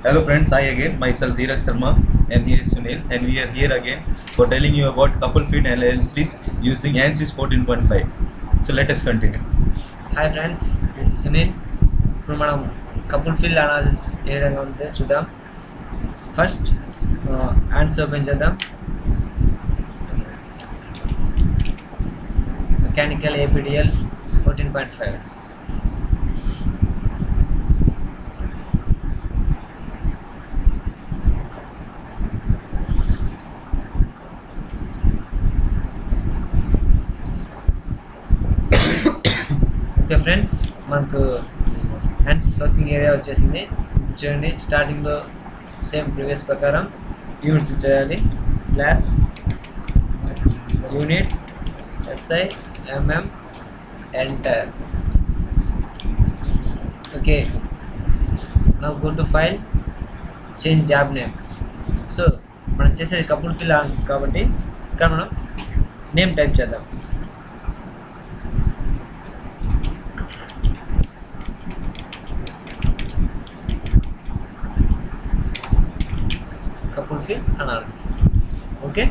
Hello friends, hi again, myself Dheeraj Sharma and here is Sunil, and we are here again for telling you about couple fit LLCs using ANSYS 14.5. So let us continue. Hi friends, this is Sunil. ఇప్పుడు మనం couple field analysis ఏ విధంగా ఉందో చూద్దాం. First answer open చేద్దాం. Mechanical ఏపీడిఎల్ 14.5. Okay friends, మనకు answers working area వచ్చేసింది. చూడండి, స్టార్టింగ్లో సేమ్ ప్రీవియస్ ప్రకారం యూనిట్స్ ఇచ్చేయాలి. Slash units SI MM enter. Okay, now go to file, change job name. So మనం చేసేది కపుల్ ఫిల్ ఆన్సర్స్ కాబట్టి ఇక్కడ మనం నేమ్ టైప్ చేద్దాం. couple fit analysis. Okay,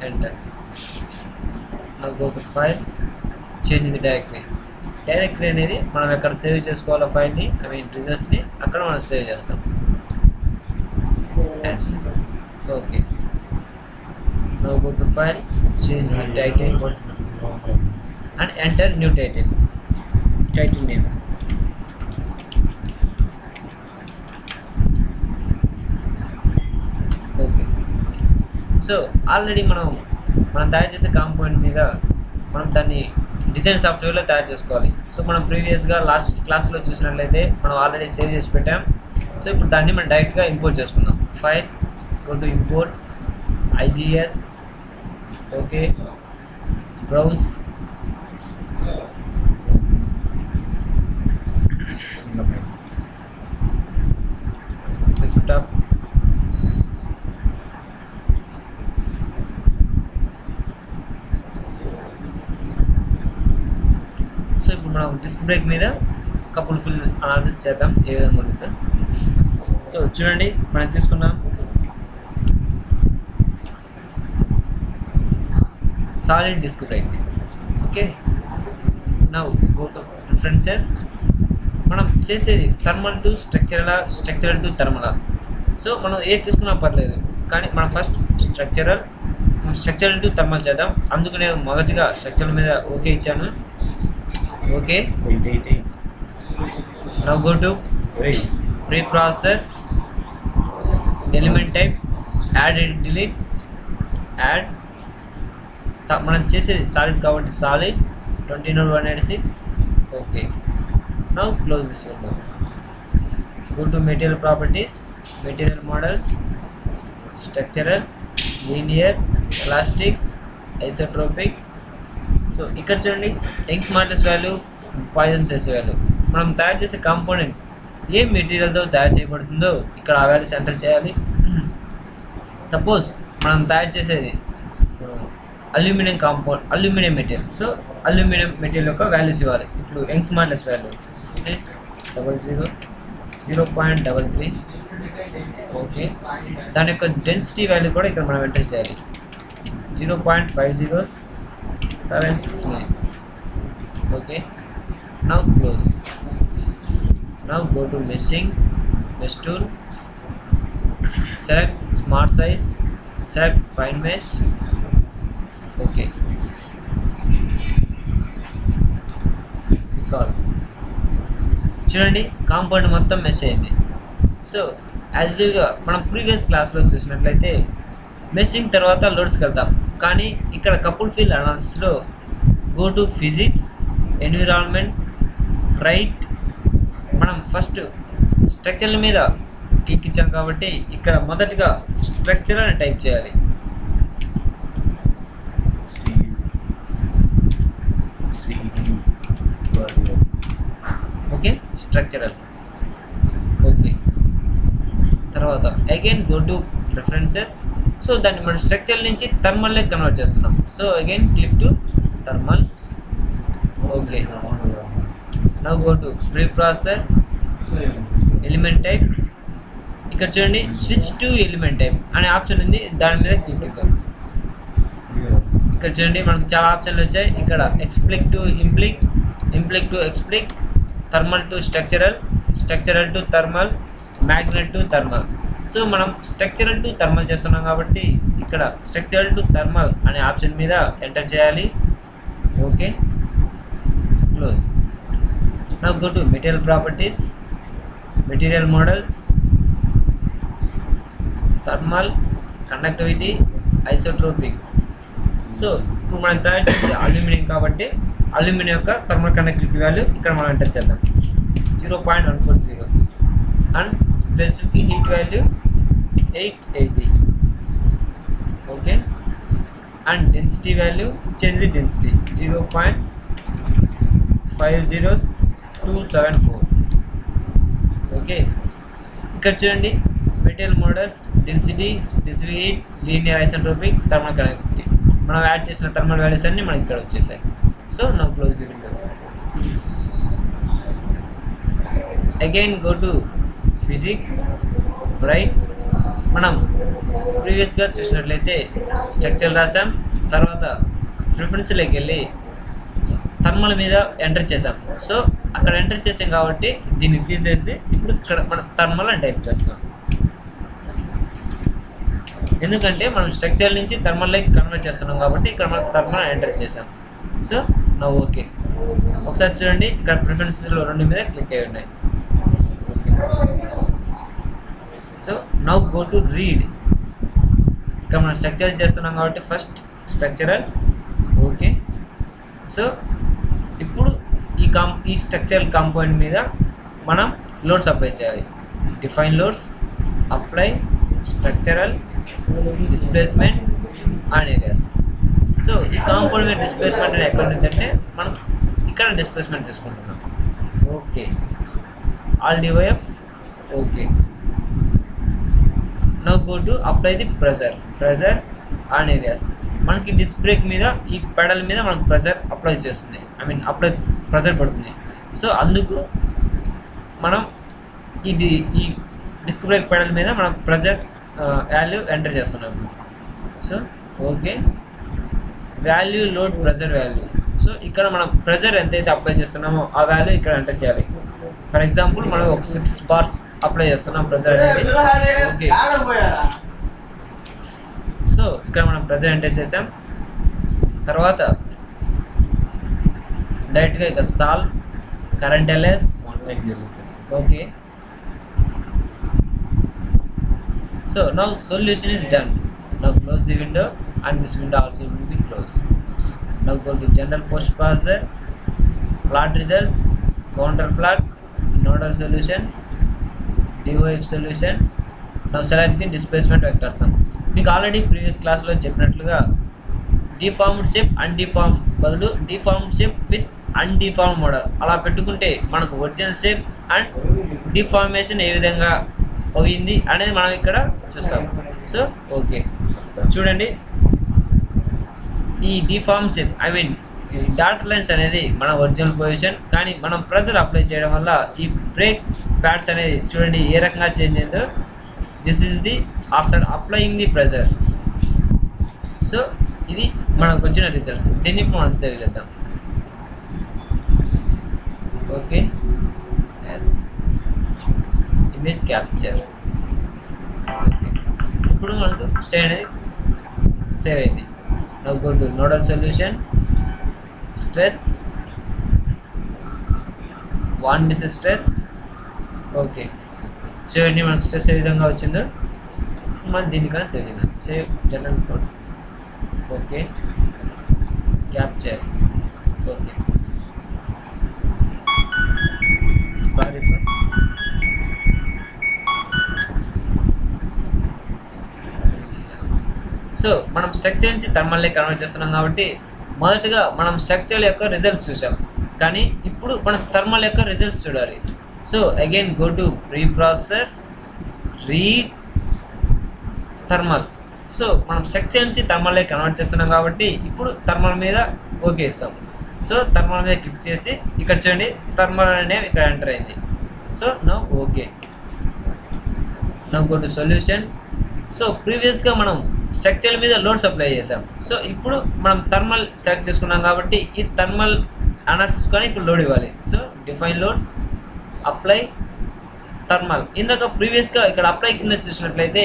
enter. Now go to file, change the directory. Directory అనేది మనం ఎక్కడ save చేసుకోవాలో ఫైల్ ని, ఐ మీన్ రిజల్ట్స్ ని అక్కడ మనం సేవ్ చేస్తాం. ANSYS. Okay, now go to file, change the title and enter new title name. Okay, so already మనం తయారు చేసే కాంపోనెంట్ మీద మనం దాన్ని డిజైన్ సాఫ్ట్వేర్లో తయారు చేసుకోవాలి. సో మనం ప్రీవియస్గా లాస్ట్ క్లాస్లో చూసినట్లయితే మనం ఆల్రెడీ సేవ్ చేసి పెట్టాం. సో ఇప్పుడు దాన్ని మనం డైరెక్ట్గా ఇంపోర్ట్ చేసుకుందాం. File, go to import IGS. Okay, browse, desktop. So ఇప్పుడు మనం డిస్క్ బ్రేక్ మీద కపుల్ ఫిల్ అనాలిసిస్ చేద్దాం ఏ విధంగా ఉంటుందో. సో చూడండి, మనం తీసుకున్నాం solid disc brake. Okay, now go to preferences. మనం చేసేది thermal to structural to thermal. So మనం ఏది తీసుకున్నా పర్లేదు, కానీ మనం ఫస్ట్ స్ట్రక్చరల్ టు థర్మల్ చేద్దాం. అందుకు నేను మొదటిగా స్ట్రక్చరల్ మీద ఓకే ఇచ్చాను. Okay, now go to preprocessor, element type, add and delete, add. మనం చేసేది సాలిడ్ కాబట్టి solid 20186. Okay, now close this window. Go to material properties, material models, structural, linear, elastic, isotropic. So ఇక్కడ చూడండి, young smartest value, Poisson's value. మనం తయారు చేసే component ఏ మెటీరియల్తో తయారు చేయబడుతుందో ఇక్కడ ఆ వాల్యూస్ ఎంటర్ చేయాలి. సపోజ్ మనం తయారు చేసేది aluminium material. So aluminium material యొక్క వాల్యూస్ ఇవ్వాలి. ఇప్పుడు యంగ్ స్మార్టెస్ట్ వాల్యూ 6800 0.33. ఓకే, దాని యొక్క డెన్సిటీ వాల్యూ కూడా ఇక్కడ మనం ఎంటర్ చేయాలి. 0.50769. okay, now close. Now go to mesh tool, select smart size, select fine mesh. Okay, చూడండి, కాంపౌండ్ మొత్తం మెష్ అయింది. సో యాజ్ యూజువల్గా మనం ప్రీవియస్ క్లాస్లో చూసినట్లయితే మెషింగ్ తర్వాత లోడ్స్కి వెళ్తాం, కానీ ఇక్కడ కపుల్ ఫిల్ అనాలిసిస్లో go to physics, environment, right. మనం ఫస్ట్ స్ట్రక్చర్ల మీద క్లిక్ ఇచ్చాం కాబట్టి ఇక్కడ మొదటిగా స్ట్రక్చర్ అని టైప్ చేయాలి. Okay, structural. ఓకే, తర్వాత again go to preferences. So దాన్ని మనం స్ట్రక్చర్ నుంచి థర్మల్లోకి కన్వర్ట్ చేస్తున్నాం. So again click to thermal. Okay, now go to preprocessor, element type, ఇక్కడ చూడండి స్విచ్ టు ఎలిమెంట్ టైప్ అనే ఆప్షన్ ఉంది, దాని మీద క్లిక్ ఇద్దాం. ఇక్కడ చూడండి మనకు చాలా ఆప్షన్లు వచ్చాయి. ఇక్కడ explicit to implicit, implicit to explicit, thermal to structural, structural to thermal, magnet to thermal. So మనం స్ట్రక్చరల్ టు థర్మల్ చేస్తున్నాం కాబట్టి ఇక్కడ స్ట్రక్చరల్ టు థర్మల్ అనే ఆప్షన్ మీద ఎంటర్ చేయాలి. Okay, close. Now go to material properties, material models, thermal, conductivity, isotropic. So ఇప్పుడు మనం తయారు చేసే అల్యూమినియం కాబట్టి అల్యూమినియం యొక్క థర్మల్ కండక్టివిటీ వాల్యూ ఇక్కడ మనం ఎంటర్ చేద్దాం 0.140 and specific heat value 880. Okay, and density value change density 0.50274. Okay, ఇక్కడ చూడండి material models, density, specific heat, linear isotropic, thermal conductivity. మనం యాడ్ చేసిన థర్మల్ వాల్యూస్ అన్నీ మనకి ఇక్కడ వచ్చేసాయి. So now close the window. Again go to physics, right. మనం ప్రీవియస్గా చూసినట్లయితే స్ట్రక్చర్ రాసాం, తర్వాత ప్రిఫరెన్స్లోకి వెళ్ళి థర్మల్ మీద ఎంటర్ చేసాం. సో అక్కడ ఎంటర్ చేసాం కాబట్టి దీన్ని తీసేసి ఇప్పుడు ఇక్కడ మనం థర్మల్ అని టైప్ చేస్తాం. ఎందుకంటే మనం స్ట్రక్చర్ నుంచి థర్మల్ లైక్ కన్వర్ట్ చేస్తున్నాం కాబట్టి ఇక్కడ మనం థర్మల్ ఎంటర్ చేసాం. సో నా ఓకే, ఒకసారి చూడండి ఇక్కడ ప్రిఫరెన్సెస్లో 2 మీద క్లిక్ అయి ఉన్నాయి. So now go to read. ఇక్కడ మనం స్ట్రక్చర్ చేస్తున్నాం కాబట్టి ఫస్ట్ స్ట్రక్చరల్. ఓకే, సో ఇప్పుడు ఈ స్ట్రక్చరల్ కాంపోనెంట్ మీద మనం లోడ్స్ అప్లై చేయాలి. Define loads, apply, structural, displacement and areas. So ఈ కాంపౌండ్ మీద డిస్ప్లేస్మెంట్ అనేది ఎక్కడ ఉందంటే మనం ఇక్కడ డిస్ప్లేస్మెంట్ తీసుకుంటున్నాం. Okay, all DYF. Okay, now go to apply the pressure, pressure and areas. మనకి డిస్క్ బ్రేక్ మీద ఈ పెడల్ మీద మనకు ప్రెజర్ అప్లై చేస్తుంది, అప్లై ప్రెజర్ పడుతుంది. సో అందుకు మనం ఈ డిస్క్ బ్రేక్ పెడల్ మీద మనం ప్రెజర్ వాల్యూ ఎంటర్ చేస్తున్నాం. So okay, value load pressure value. So ఇక్కడ మనం ప్రెజర్ ఎంతైతే అప్లై చేస్తున్నామో ఆ వాల్యూ ఇక్కడ ఎంటర్ చేయాలి. ఫర్ ఎగ్జాంపుల్ మనం ఒక 6 bars అప్లై చేస్తున్నాం ప్రెజర్ అనేది. ఓకే, సో ఇక్కడ మనం ప్రెజర్ ఎంటర్ చేసాం. తర్వాత డైరెక్ట్గా ఇక solve, current LS. Okay, so now solution is done. Now close the window and this window also will be closed. Now go to general post processor, plot results, counter plot, nodal solution, DOF solution. Now select the displacement vector sum. మీకు already previous క్లాస్లో చెప్పినట్లుగా deformed shape, అన్డిఫార్మ్ బదులు deformed shape with అన్డిఫార్మ్ model అలా పెట్టుకుంటే మనకు original shape and deformation ఏ విధంగా అయింది అనేది మనం ఇక్కడ చూస్తాం. సో ఓకే, చూడండి ఈ డిఫార్మ్ షేప్ డాట్ లైన్స్ అనేది మన ఒరిజినల్ పొజిషన్, కానీ మనం ప్రెజర్ అప్లై చేయడం వల్ల ఈ బ్రేక్ ప్యాడ్స్ అనేది చూడండి ఏ రకంగా చేంజ్ అయిందో. This is the after applying the pressure. So ఇది మనకు వచ్చిన రిజల్ట్స్. దీన్ని ఇప్పుడు మనం సేవ్ చేద్దాం. Okay, yes, image capture. Okay, ఇప్పుడు మనకు స్టే అనేది సేవ్ అయింది. Now go to nodal solution, stress, von Mises stress. Okay, చూడండి మనకు స్ట్రెస్ ఏ విధంగా వచ్చిందో. మనం దీనికన్నా సేవ్ చేద్దాం. Save general code. Okay, capture. Okay, sorry for so మనం స్ట్రక్చర్ నుంచి థర్మల్ లైక్ కన్వర్ట్ చేస్తున్నాం కాబట్టి మొదటగా మనం స్ట్రక్చర్ యొక్క రిజల్ట్స్ చూసాం, కానీ ఇప్పుడు మనం థర్మల్ యొక్క రిజల్ట్స్ చూడాలి. So again go to pre processor, read thermal. So మనం స్ట్రక్చర్ నుంచి థర్మల్ లైక్ కన్వర్ట్ చేస్తున్నాం కాబట్టి ఇప్పుడు థర్మల్ మీద ఓకే ఇస్తాం. సో థర్మల్ మీద క్లిక్ చేసి ఇక్కడ చూడండి థర్మల్ అనేది ఇక్కడ ఎంటర్ అయింది. So now okay, now go to solution. So ప్రీవియస్గా మనం స్ట్రక్చర్ మీద లోడ్స్ అప్లై చేసాం. సో ఇప్పుడు మనం థర్మల్ సెలెక్ట్ చేసుకున్నాం కాబట్టి ఈ థర్మల్ అనాలిసిస్ కానీ ఇప్పుడు లోడ్ ఇవ్వాలి. So define loads, apply thermal. ఇందాక ప్రీవియస్గా ఇక్కడ అప్లై కింద చూసినట్లయితే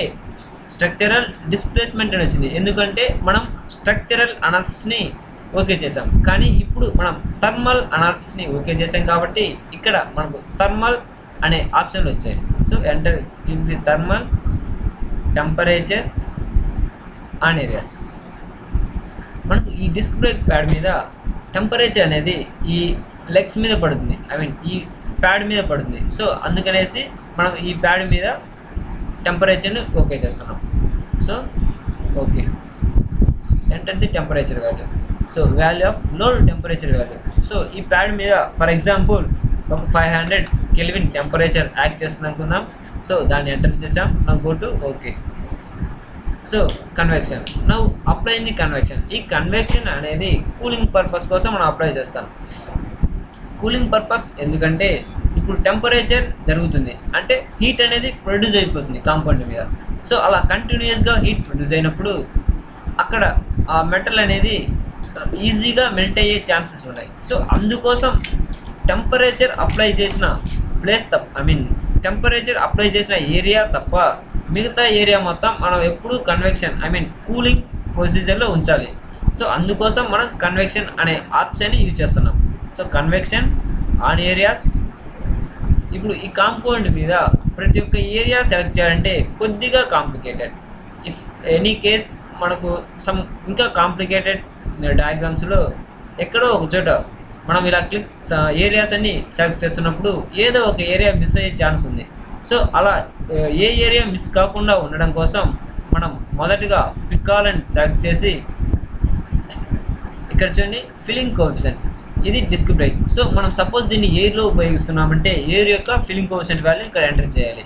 స్ట్రక్చరల్ డిస్ప్లేస్మెంట్ అని వచ్చింది, ఎందుకంటే మనం స్ట్రక్చరల్ అనాలిసిస్ని ఓకే చేసాం. కానీ ఇప్పుడు మనం థర్మల్ అనాలిసిస్ని ఓకే చేసాం కాబట్టి ఇక్కడ మనకు థర్మల్ అనే ఆప్షన్లు వచ్చాయి. So enter click the thermal, temperature on areas. మనకు ఈ డిస్క్ బ్రేక్ ప్యాడ్ మీద టెంపరేచర్ అనేది ఈ లెగ్స్ మీద పడుతుంది, ఐ మీన్ ఈ ప్యాడ్ మీద పడుతుంది. సో అందుకనేసి మనం ఈ ప్యాడ్ మీద టెంపరేచర్ని ఓకే చేస్తున్నాం. So okay, enter the temperature value. So value of load temperature value. So ఈ ప్యాడ్ మీద ఫర్ ఎగ్జాంపుల్ ఒక 500 కెల్విన్ టెంపరేచర్ యాక్ట్ చేస్తుంది అనుకుందాం. సో దాన్ని ఎంటర్ చేసాం. Now go to okay. So convection, now apply the convection. ఈ convection అనేది cooling purpose కోసం మనం అప్లై చేస్తాం. కూలింగ్ పర్పస్ ఎందుకంటే ఇప్పుడు టెంపరేచర్ జరుగుతుంది అంటే హీట్ అనేది ప్రొడ్యూస్ అయిపోతుంది కాంపౌండ్ మీద. సో అలా కంటిన్యూస్గా హీట్ ప్రొడ్యూస్ అయినప్పుడు అక్కడ ఆ మెటల్ అనేది ఈజీగా మెల్ట్ అయ్యే ఛాన్సెస్ ఉన్నాయి. సో అందుకోసం టెంపరేచర్ అప్లై చేసిన ప్లేస్ తప్ప, ఐ మీన్ టెంపరేచర్ అప్లై చేసిన ఏరియా తప్ప మిగతా ఏరియా మొత్తం మనం ఎప్పుడూ కన్వెక్షన్, ఐ మీన్ కూలింగ్ ప్రొసీజర్లో ఉంచాలి. సో అందుకోసం మనం కన్వెక్షన్ అనే ఆప్షన్ని యూజ్ చేస్తున్నాం. So convection on areas. ఇప్పుడు ఈ కాంపౌండ్ మీద ప్రతి ఒక్క ఏరియా సెలెక్ట్ చేయాలంటే కొద్దిగా కాంప్లికేటెడ్. ఇఫ్ ఎనీ కేస్ మనకు సమ్ ఇంకా కాంప్లికేటెడ్ డయాగ్రామ్స్లో ఎక్కడో ఒక చోట మనం ఇలా క్లిక్ ఏరియాస్ అన్ని సెలెక్ట్ చేస్తున్నప్పుడు ఏదో ఒక ఏరియా మిస్ అయ్యే ఛాన్స్ ఉంది. సో అలా ఏ ఏరియా మిస్ కాకుండా ఉండడం కోసం మనం మొదటిగా పిక్ ఆల్ అండ్ సెలెక్ట్ చేసి ఇక్కడ చూడండి ఫిల్లింగ్ కోఎఫిషియంట్, ఇది డిస్క్ బ్రేక్. సో మనం సపోజ్ దీన్ని ఎయిర్లో ఉపయోగిస్తున్నామంటే ఎయిర్ యొక్క ఫిల్లింగ్ కోఎఫిషియంట్ వాల్యూ ఇక్కడ ఎంటర్ చేయాలి.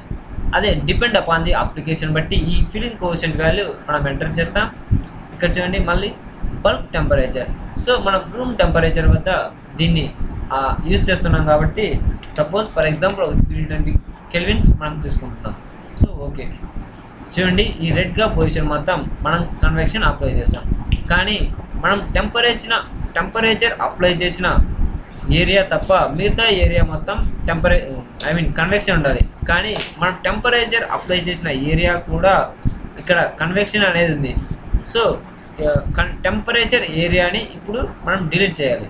అదే డిపెండ్ అపాన్ ది అప్లికేషన్ బట్టి ఈ ఫిల్లింగ్ కోఎఫిషియంట్ వాల్యూ మనం ఎంటర్ చేస్తాం. ఇక్కడ చూడండి మళ్ళీ బల్క్ టెంపరేచర్. సో మనం రూమ్ టెంపరేచర్ వద్ద దీన్ని యూజ్ చేస్తున్నాం కాబట్టి సపోజ్ ఫర్ ఎగ్జాంపుల్ 320 కెల్విన్స్ మనం తీసుకుంటున్నాం. సో ఓకే, చూడండి ఈ రెడ్గా పొజిషన్ మొత్తం మనం కన్వెక్షన్ అప్లై చేసాం. కానీ మనం టెంపరేచర్ అప్లై చేసిన ఏరియా తప్ప మిగతా ఏరియా మొత్తం కన్వెక్షన్ ఉండాలి. కానీ మనం టెంపరేచర్ అప్లై చేసిన ఏరియా కూడా ఇక్కడ కన్వెక్షన్ అనేది ఉంది. సో టెంపరేచర్ ఏరియాని ఇప్పుడు మనం డిలీట్ చేయాలి,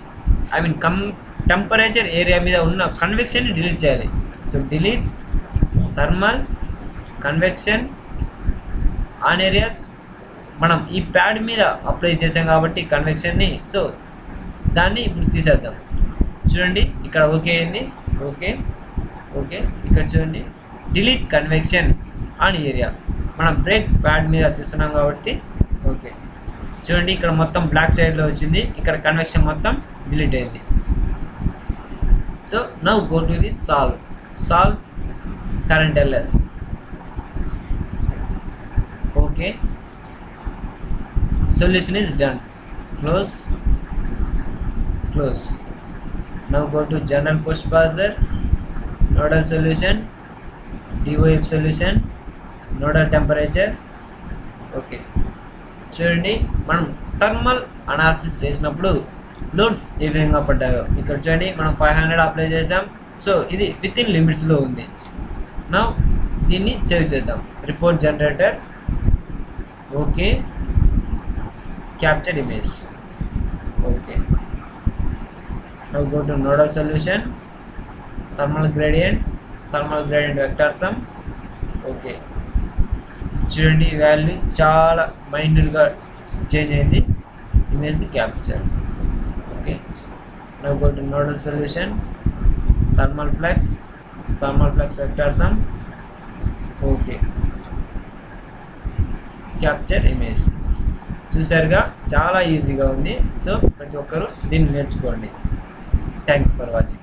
టెంపరేచర్ ఏరియా మీద ఉన్న కన్వెక్షన్ని డిలీట్ చేయాలి. So delete thermal convection on areas. మనం ఈ ప్యాడ్ మీద అప్లై చేసాం కాబట్టి కన్వెక్షన్ని, సో దాన్ని ఇప్పుడు తీసేద్దాం. చూడండి ఇక్కడ ఓకే అయింది. ఓకే ఓకే, ఇక్కడ చూడండి డిలీట్ కన్వెక్షన్ ఆన్ ఏరియా. మనం బ్రేక్ ప్యాడ్ మీద తీస్తున్నాం కాబట్టి ఓకే. చూడండి ఇక్కడ మొత్తం బ్లాక్ సైడ్లో వచ్చింది, ఇక్కడ కన్వెక్షన్ మొత్తం డిలీట్ అయింది. So now go to the solve current LS. Okay, solution is done. Close. Now go to general post parser, nodal solution, DOF solution, nodal temperature. Okay, చూడండి మనం థర్మల్ అనాలిసిస్ చేసినప్పుడు loads ఏ విధంగా పడ్డాయో ఇక్కడ చూడండి. మనం 500 అప్లై చేసాం. సో ఇది విత్ ఇన్ లిమిట్స్లో ఉంది. నా దీన్ని సేవ్ చేద్దాం. Report generator. Okay, capture image. Okay, now go to nodal solution, thermal gradient vector sum. Okay, చూడండి వాల్యూ చాలా మైన్యూట్గా చేంజ్ అయింది. ఇమేజ్ ని capture. Okay, now go to nodal solution, thermal flux vector sum. Okay, capture image. చూసారుగా చాలా ఈజీగా ఉంది. So ప్రతి ఒక్కరూ దీన్ని నేర్చుకోండి. Thank you for watching.